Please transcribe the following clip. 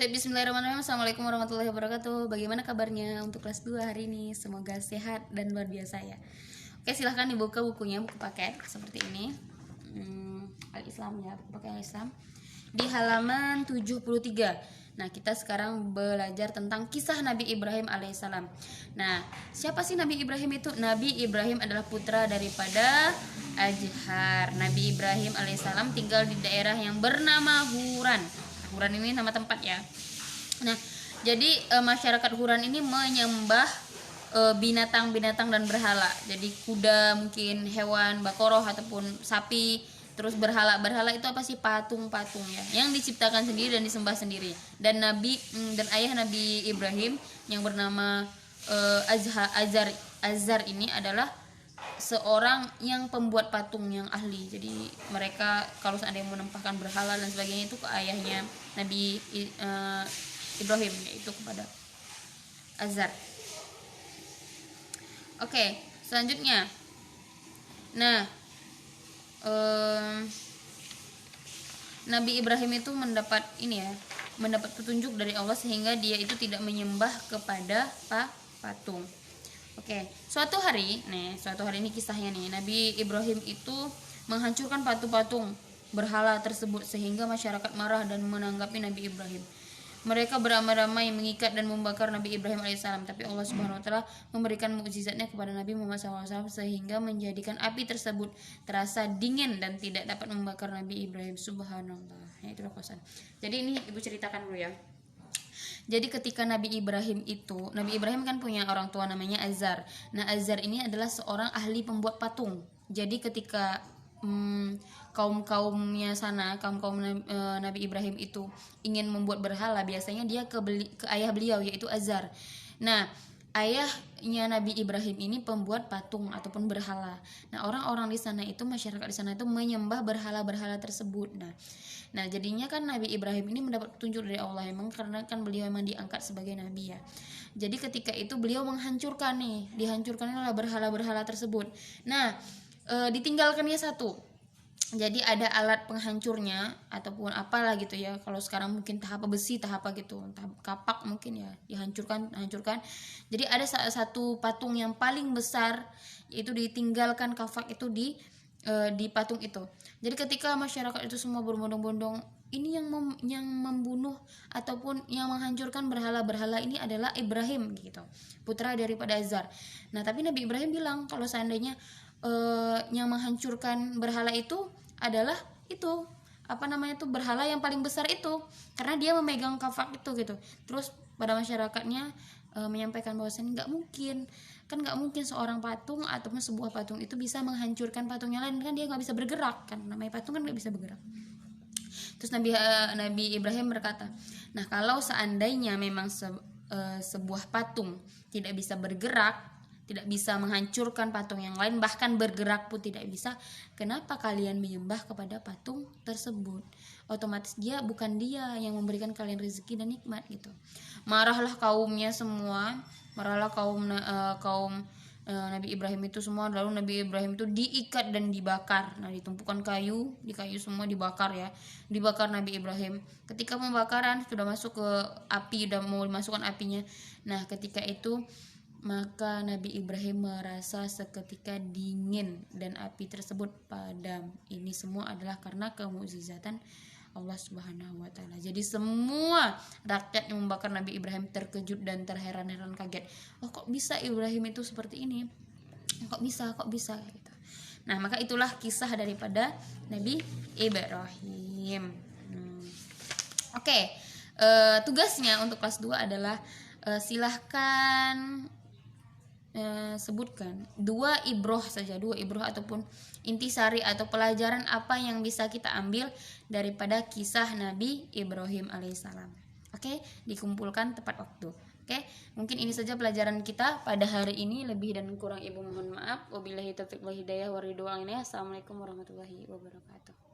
Bismillahirrahmanirrahim. Assalamualaikum warahmatullahi wabarakatuh. Bagaimana kabarnya untuk kelas 2 hari ini? Semoga sehat dan luar biasa ya. Oke, silahkan dibuka bukunya, buku paket seperti ini. Al-Islam ya, buku paket Al-Islam. Di halaman 73. Nah, kita sekarang belajar tentang kisah Nabi Ibrahim alaihissalam. Nah, siapa sih Nabi Ibrahim itu? Nabi Ibrahim adalah putra daripada Azhar. Nabi Ibrahim alaihissalam tinggal di daerah yang bernama Huran. Huran ini nama tempat ya. Nah, jadi masyarakat Huran ini menyembah binatang-binatang dan berhala. Jadi kuda, mungkin hewan bakoroh ataupun sapi. Terus berhala itu apa sih? Patung-patung ya, yang diciptakan sendiri dan disembah sendiri. Dan ayah Nabi Ibrahim yang bernama Azar ini adalah seorang yang pembuat patung yang ahli. Jadi mereka kalau seandainya menempahkan berhala dan sebagainya itu ke ayahnya Nabi Ibrahim, yaitu kepada Azar. Oke, selanjutnya. Nah, Nabi Ibrahim itu mendapat petunjuk dari Allah sehingga dia itu tidak menyembah kepada patung. Oke, suatu hari ini kisahnya nih, Nabi Ibrahim itu menghancurkan patung-patung berhala tersebut sehingga masyarakat marah dan menanggapi Nabi Ibrahim. Mereka beramai-ramai mengikat dan membakar Nabi Ibrahim alaihissalam, tapi Allah Subhanahu wa taala memberikan mukjizatnya kepada Nabi Muhammad SAW sehingga menjadikan api tersebut terasa dingin dan tidak dapat membakar Nabi Ibrahim. Subhanallah. Ya, itulah kosan. Jadi ini Ibu ceritakan dulu ya. Jadi ketika Nabi Ibrahim kan punya orang tua namanya Azar. Nah, Azar ini adalah seorang ahli pembuat patung. Jadi ketika kaum Nabi Ibrahim itu ingin membuat berhala, biasanya dia ke ayah beliau, yaitu Azar. Nah, ayahnya Nabi Ibrahim ini pembuat patung ataupun berhala. Nah, orang-orang di sana itu, masyarakat di sana itu menyembah berhala-berhala tersebut. Nah, jadinya kan Nabi Ibrahim ini mendapat petunjuk dari Allah, emang karena kan beliau memang diangkat sebagai nabi ya. Jadi ketika itu beliau dihancurkan oleh berhala-berhala tersebut. Nah, ditinggalkannya satu. Jadi ada alat penghancurnya ataupun apalah gitu ya. Kalau sekarang mungkin tahap besi, tahap gitu, tahap kapak mungkin ya, hancurkan. Jadi ada satu patung yang paling besar, yaitu ditinggalkan kafak itu di patung itu. Jadi ketika masyarakat itu semua berbondong-bondong, ini yang membunuh ataupun yang menghancurkan berhala-berhala ini adalah Ibrahim gitu, putra daripada Azar. Nah, tapi Nabi Ibrahim bilang kalau seandainya yang menghancurkan berhala itu adalah berhala yang paling besar itu, karena dia memegang kafak itu gitu. Terus pada masyarakatnya menyampaikan bahwasanya nggak mungkin seorang patung ataupun sebuah patung itu bisa menghancurkan patung yang lain, kan dia nggak bisa bergerak, kan namanya patung kan nggak bisa bergerak. Terus Nabi Ibrahim berkata, nah kalau seandainya memang sebuah patung tidak bisa bergerak, tidak bisa menghancurkan patung yang lain, bahkan bergerak pun tidak bisa, kenapa kalian menyembah kepada patung tersebut? Otomatis bukan dia yang memberikan kalian rezeki dan nikmat gitu. Marahlah kaumnya semua, kaum Nabi Ibrahim itu semua. Lalu Nabi Ibrahim itu diikat dan dibakar. Nah, ditumpukan kayu semua dibakar ya. Dibakar Nabi Ibrahim. Ketika pembakaran sudah masuk ke api, sudah mau dimasukkan apinya. Nah, ketika itu maka Nabi Ibrahim merasa seketika dingin dan api tersebut padam. Ini semua adalah karena kemukjizatan Allah Subhanahu wa taala. Jadi semua rakyat yang membakar Nabi Ibrahim terkejut dan terheran-heran, kaget. Oh, kok bisa Ibrahim itu seperti ini? Kok bisa gitu. Nah, maka itulah kisah daripada Nabi Ibrahim. Oke. Tugasnya untuk kelas 2 adalah silahkan sebutkan dua ibroh ataupun intisari atau pelajaran apa yang bisa kita ambil daripada kisah Nabi Ibrahim alaihissalam. Oke, dikumpulkan tepat waktu. Oke, mungkin ini saja pelajaran kita pada hari ini. Lebih dan kurang Ibu mohon maaf. Wabillahi taufiq wal hidayah wa ridwan. Assalamualaikum warahmatullahi wabarakatuh.